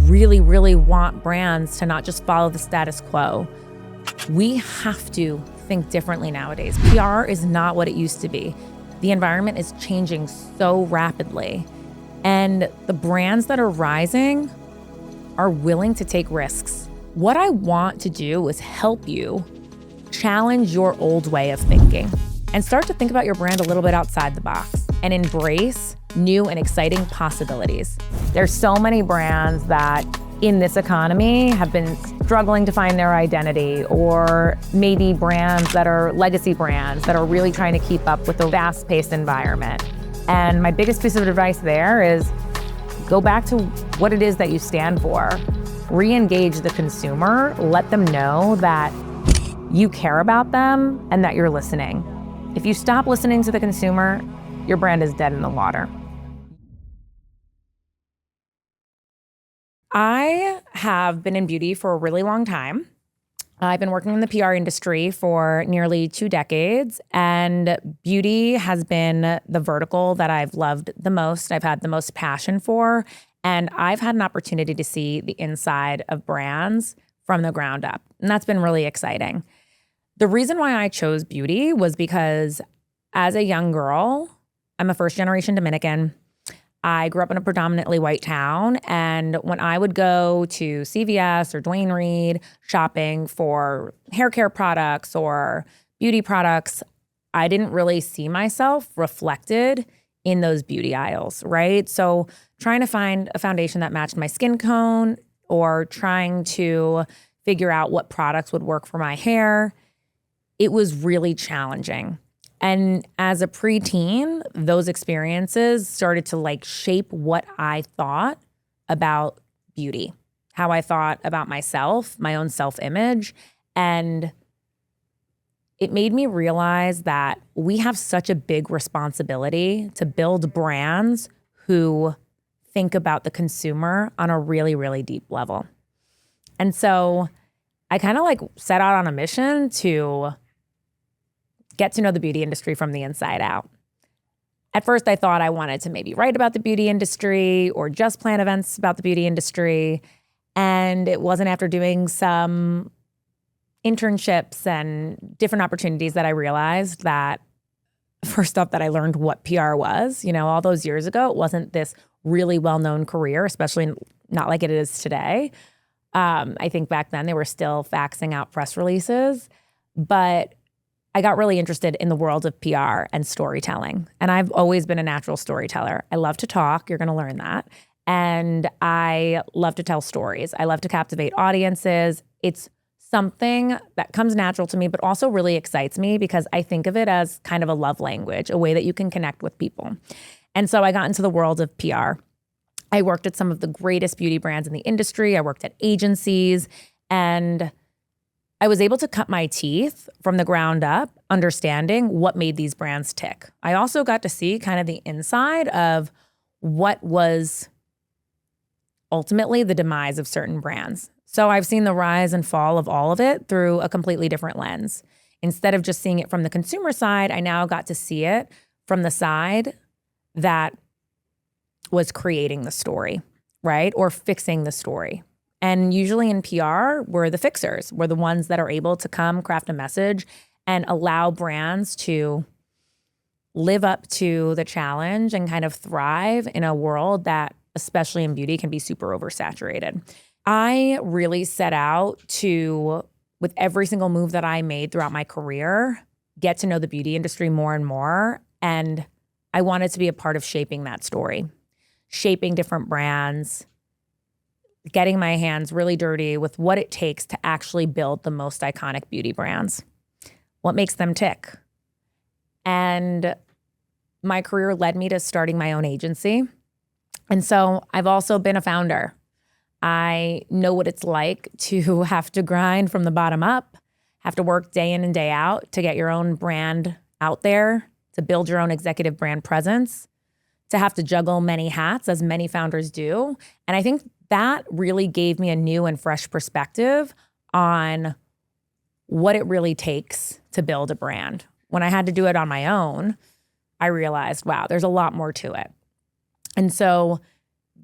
really, really want brands to not just follow the status quo. We have to think differently nowadays. PR is not what it used to be. The environment is changing so rapidly. And the brands that are rising are willing to take risks. What I want to do is help you challenge your old way of thinking and start to think about your brand a little bit outside the box and embrace new and exciting possibilities. There's so many brands that in this economy have been struggling to find their identity, or maybe brands that are legacy brands that are really trying to keep up with the fast-paced environment. And my biggest piece of advice there is go back to what it is that you stand for. Re-engage the consumer, let them know that you care about them and that you're listening. If you stop listening to the consumer, your brand is dead in the water. I have been in beauty for a really long time. I've been working in the PR industry for nearly 2 decades, and beauty has been the vertical that I've loved the most, I've had the most passion for, and I've had an opportunity to see the inside of brands from the ground up, and that's been really exciting. The reason why I chose beauty was because as a young girl, I'm a first-generation Dominican. I grew up in a predominantly white town, and when I would go to CVS or Duane Reade shopping for hair care products or beauty products, I didn't really see myself reflected in those beauty aisles, right? So trying to find a foundation that matched my skin tone or trying to figure out what products would work for my hair, it was really challenging. And as a preteen, those experiences started to shape what I thought about beauty, how I thought about myself, my own self-image. And it made me realize that we have such a big responsibility to build brands who think about the consumer on a really, really deep level. And so I kind of set out on a mission to get to know the beauty industry from the inside out. At first, I thought I wanted to maybe write about the beauty industry or just plan events about the beauty industry. And it wasn't after doing some internships and different opportunities that I realized that, first off, that I learned what PR was. All those years ago, it wasn't this really well-known career, especially not like it is today. I think back then they were still faxing out press releases, but I got really interested in the world of PR and storytelling. And I've always been a natural storyteller. I love to talk. You're going to learn that. And I love to tell stories. I love to captivate audiences. It's something that comes natural to me, but also really excites me because I think of it as kind of a love language, a way that you can connect with people. And so I got into the world of PR. I worked at some of the greatest beauty brands in the industry. I worked at agencies, and I was able to cut my teeth from the ground up, understanding what made these brands tick. I also got to see kind of the inside of what was ultimately the demise of certain brands. So I've seen the rise and fall of all of it through a completely different lens. Instead of just seeing it from the consumer side, I now got to see it from the side that was creating the story, right? Or fixing the story. And usually in PR, we're the fixers. We're the ones that are able to come craft a message and allow brands to live up to the challenge and kind of thrive in a world that, especially in beauty, can be super oversaturated. I really set out to, with every single move that I made throughout my career, get to know the beauty industry more and more. And I wanted to be a part of shaping that story, shaping different brands, getting my hands really dirty with what it takes to actually build the most iconic beauty brands. What makes them tick? And my career led me to starting my own agency. And so I've also been a founder. I know what it's like to have to grind from the bottom up, have to work day in and day out to get your own brand out there, to build your own executive brand presence, to have to juggle many hats, as many founders do. And I think that really gave me a new and fresh perspective on what it really takes to build a brand. When I had to do it on my own, I realized, wow, there's a lot more to it. And so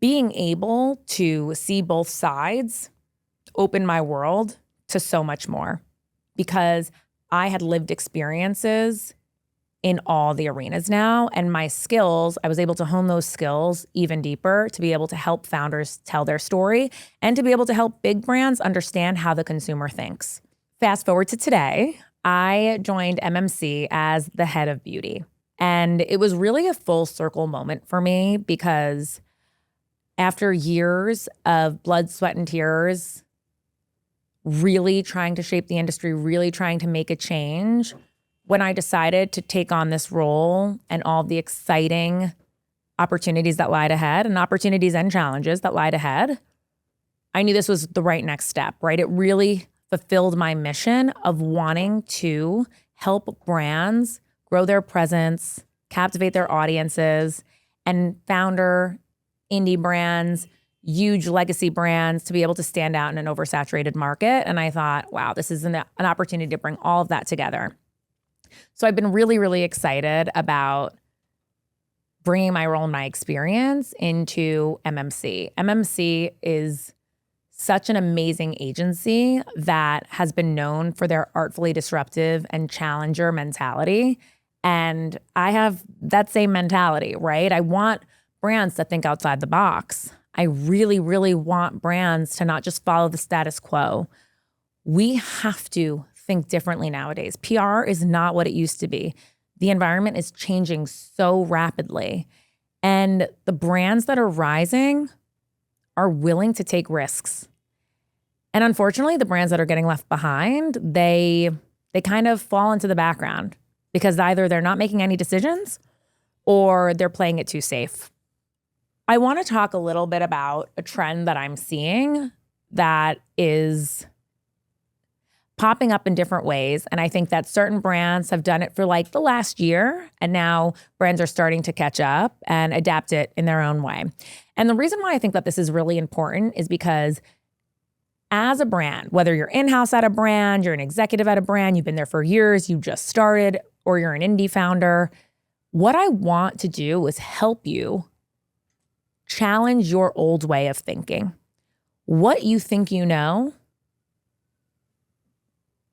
being able to see both sides opened my world to so much more because I had lived experiences in all the arenas now, and my skills, I was able to hone those skills even deeper to be able to help founders tell their story and to be able to help big brands understand how the consumer thinks. Fast forward to today, I joined MMC as the head of beauty. And it was really a full circle moment for me because after years of blood, sweat, and tears, really trying to shape the industry, really trying to make a change, when I decided to take on this role and all the exciting opportunities that lied ahead and opportunities and challenges that lied ahead, I knew this was the right next step, right? It really fulfilled my mission of wanting to help brands grow their presence, captivate their audiences, and founder indie brands, huge legacy brands to be able to stand out in an oversaturated market. And I thought, wow, this is an opportunity to bring all of that together. So I've been really, really excited about bringing my role and my experience into MMC. MMC is such an amazing agency that has been known for their artfully disruptive and challenger mentality. And I have that same mentality, right? I want brands to think outside the box. I really, really want brands to not just follow the status quo. We have to think differently nowadays. PR is not what it used to be. The environment is changing so rapidly. And the brands that are rising are willing to take risks. And unfortunately, the brands that are getting left behind, they kind of fall into the background because either they're not making any decisions or they're playing it too safe. I want to talk a little bit about a trend that I'm seeing that is popping up in different ways. And I think that certain brands have done it for like the last year, and now brands are starting to catch up and adapt it in their own way. And the reason why I think that this is really important is because as a brand, whether you're in-house at a brand, you're an executive at a brand, you've been there for years, you just started, or you're an indie founder, what I want to do is help you challenge your old way of thinking. What you think you know,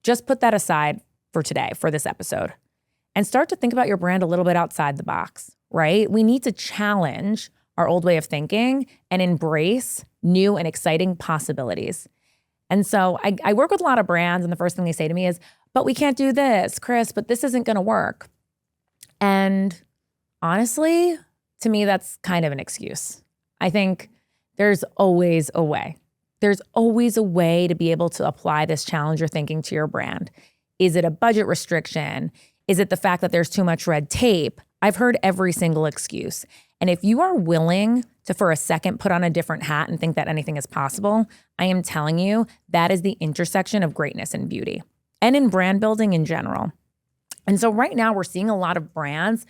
just put that aside for today, for this episode, and start to think about your brand a little bit outside the box, right? We need to challenge our old way of thinking and embrace new and exciting possibilities. And so I work with a lot of brands, and the first thing they say to me is, but we can't do this, Cris, but this isn't going to work. And honestly, to me, that's kind of an excuse. I think there's always a way. There's always a way to be able to apply this challenger thinking to your brand. Is it a budget restriction? Is it the fact that there's too much red tape? I've heard every single excuse. And if you are willing to, for a second, put on a different hat and think that anything is possible, I am telling you, that is the intersection of greatness and beauty and in brand building in general. And so right now we're seeing a lot of brands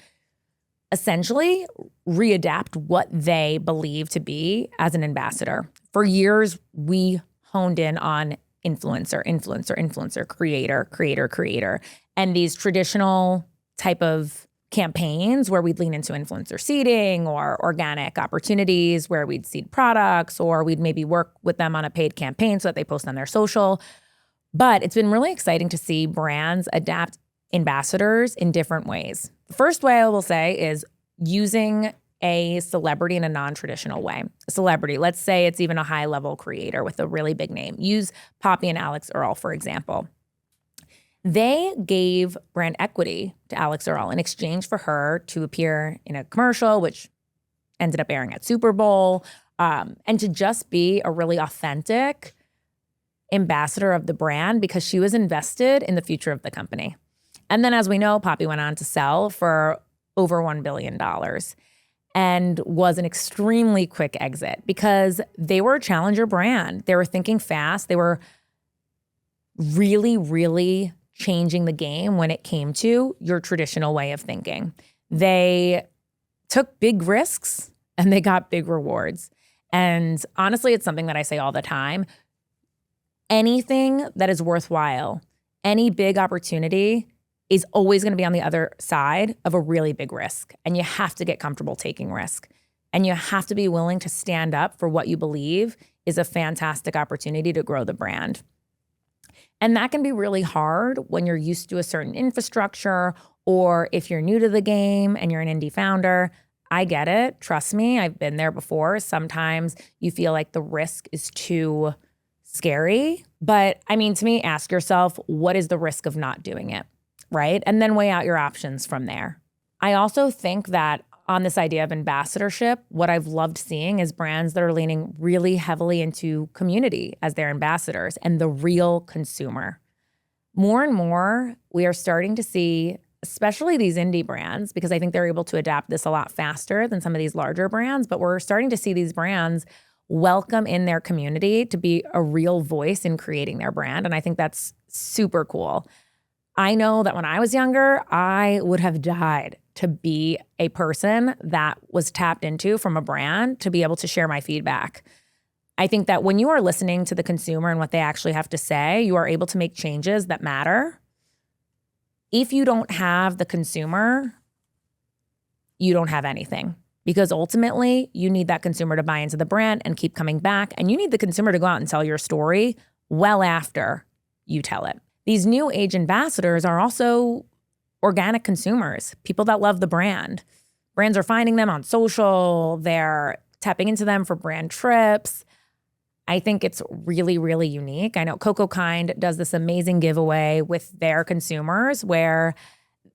essentially readapt what they believe to be as an ambassador. For years, we honed in on influencer, creator. And these traditional type of campaigns where we'd lean into influencer seeding or organic opportunities where we'd seed products or we'd maybe work with them on a paid campaign so that they post on their social. But it's been really exciting to see brands adapt ambassadors in different ways. The first way I will say is using a celebrity in a non-traditional way. A celebrity, let's say it's even a high-level creator with a really big name. Use Poppy and Alex Earl, for example. They gave brand equity to Alex Earl in exchange for her to appear in a commercial, which ended up airing at Super Bowl, and to just be a really authentic ambassador of the brand because she was invested in the future of the company. And then, as we know, Poppy went on to sell for over $1 billion and was an extremely quick exit because they were a challenger brand. They were thinking fast. They were really, really changing the game when it came to your traditional way of thinking. They took big risks and they got big rewards. And honestly, it's something that I say all the time. Anything that is worthwhile, any big opportunity is always going to be on the other side of a really big risk. And you have to get comfortable taking risk. And you have to be willing to stand up for what you believe is a fantastic opportunity to grow the brand. And that can be really hard when you're used to a certain infrastructure, or if you're new to the game and you're an indie founder. I get it. Trust me, I've been there before. Sometimes you feel like the risk is too scary. But I mean, to me, ask yourself, what is the risk of not doing it, right? And then weigh out your options from there. I also think that on this idea of ambassadorship, what I've loved seeing is brands that are leaning really heavily into community as their ambassadors and the real consumer. More and more, we are starting to see, especially these indie brands, because I think they're able to adapt this a lot faster than some of these larger brands, but we're starting to see these brands welcome in their community to be a real voice in creating their brand. And I think that's super cool. I know that when I was younger, I would have died to be a person that was tapped into from a brand to be able to share my feedback. I think that when you are listening to the consumer and what they actually have to say, you are able to make changes that matter. If you don't have the consumer, you don't have anything, because ultimately you need that consumer to buy into the brand and keep coming back. And you need the consumer to go out and tell your story well after you tell it. These new age ambassadors are also organic consumers, people that love the brand. Brands are finding them on social. They're tapping into them for brand trips. I think it's really, really unique. I know Coco Kind does this amazing giveaway with their consumers where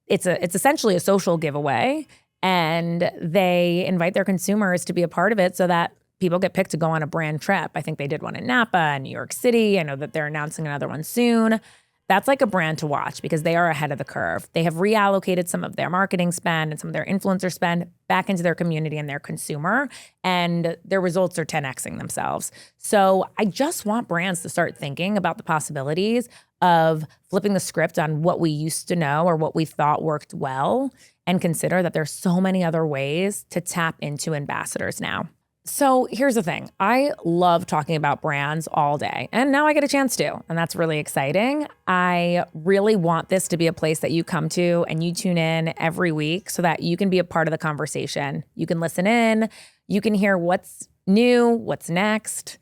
it's essentially a social giveaway, and they invite their consumers to be a part of it so that people get picked to go on a brand trip. I think they did one in Napa and New York City. I know that they're announcing another one soon. That's like a brand to watch because they are ahead of the curve. They have reallocated some of their marketing spend and some of their influencer spend back into their community and their consumer, and their results are 10xing themselves. So I just want brands to start thinking about the possibilities of flipping the script on what we used to know or what we thought worked well, and consider that there's so many other ways to tap into ambassadors now. So here's the thing. I love talking about brands all day, and now I get a chance to, and that's really exciting. I really want this to be a place that you come to and you tune in every week so that you can be a part of the conversation. You can listen in, you can hear what's new, what's next.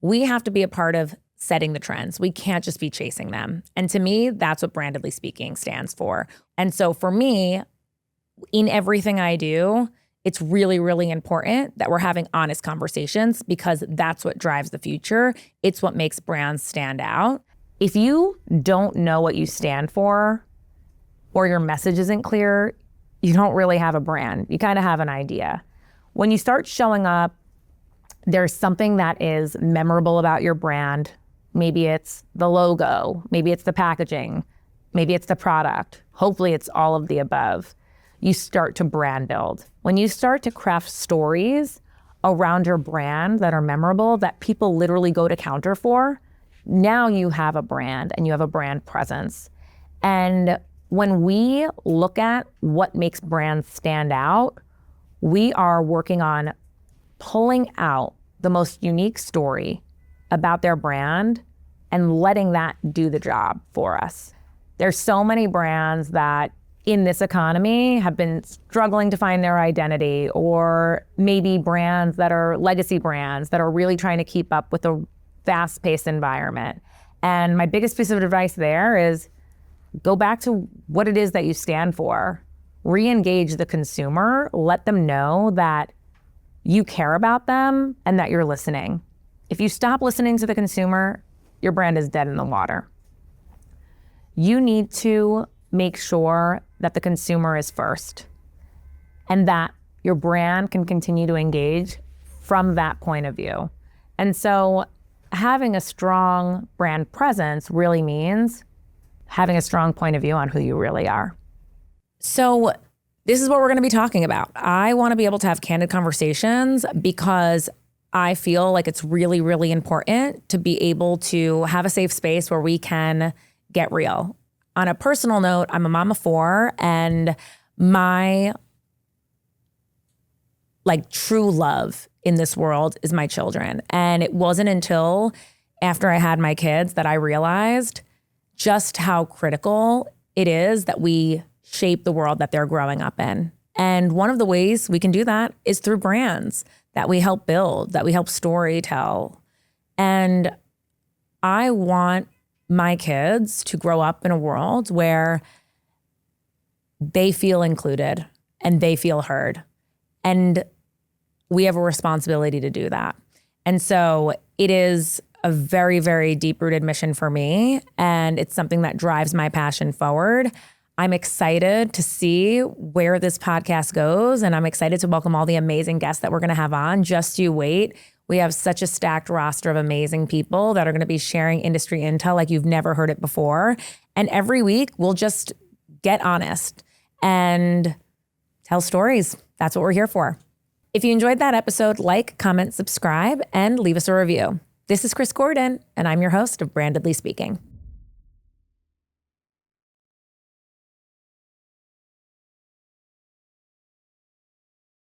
We have to be a part of setting the trends. We can't just be chasing them. And to me, that's what Brandidly Speaking stands for. And so for me, in everything I do, it's really, really important that we're having honest conversations, because that's what drives the future. It's what makes brands stand out. If you don't know what you stand for, or your message isn't clear, you don't really have a brand. You kind of have an idea. When you start showing up, there's something that is memorable about your brand. Maybe it's the logo, maybe it's the packaging, maybe it's the product. Hopefully it's all of the above. You start to brand build. When you start to craft stories around your brand that are memorable, that people literally go to counter for, now you have a brand and you have a brand presence. And when we look at what makes brands stand out, we are working on pulling out the most unique story about their brand and letting that do the job for us. There's so many brands that in this economy have been struggling to find their identity, or maybe brands that are legacy brands that are really trying to keep up with a fast-paced environment. And my biggest piece of advice there is go back to what it is that you stand for. Re-engage the consumer, let them know that you care about them and that you're listening. If you stop listening to the consumer, your brand is dead in the water. You need to make sure that the consumer is first and that your brand can continue to engage from that point of view. And so having a strong brand presence really means having a strong point of view on who you really are. So this is what we're going to be talking about. I want to be able to have candid conversations because I feel like it's really, really important to be able to have a safe space where we can get real. On a personal note, I'm a mom of 4, and my true love in this world is my children. And it wasn't until after I had my kids that I realized just how critical it is that we shape the world that they're growing up in. And one of the ways we can do that is through brands that we help build, that we help story tell. And I want my kids to grow up in a world where they feel included and they feel heard. And we have a responsibility to do that. And so it is a very, very deep-rooted mission for me, and it's something that drives my passion forward. I'm excited to see where this podcast goes, and I'm excited to welcome all the amazing guests that we're going to have on. Just you wait. We have such a stacked roster of amazing people that are going to be sharing industry intel like you've never heard it before. And every week, we'll just get honest and tell stories. That's what we're here for. If you enjoyed that episode, like, comment, subscribe, and leave us a review. This is Cris Gordon, and I'm your host of Brandidly Speaking.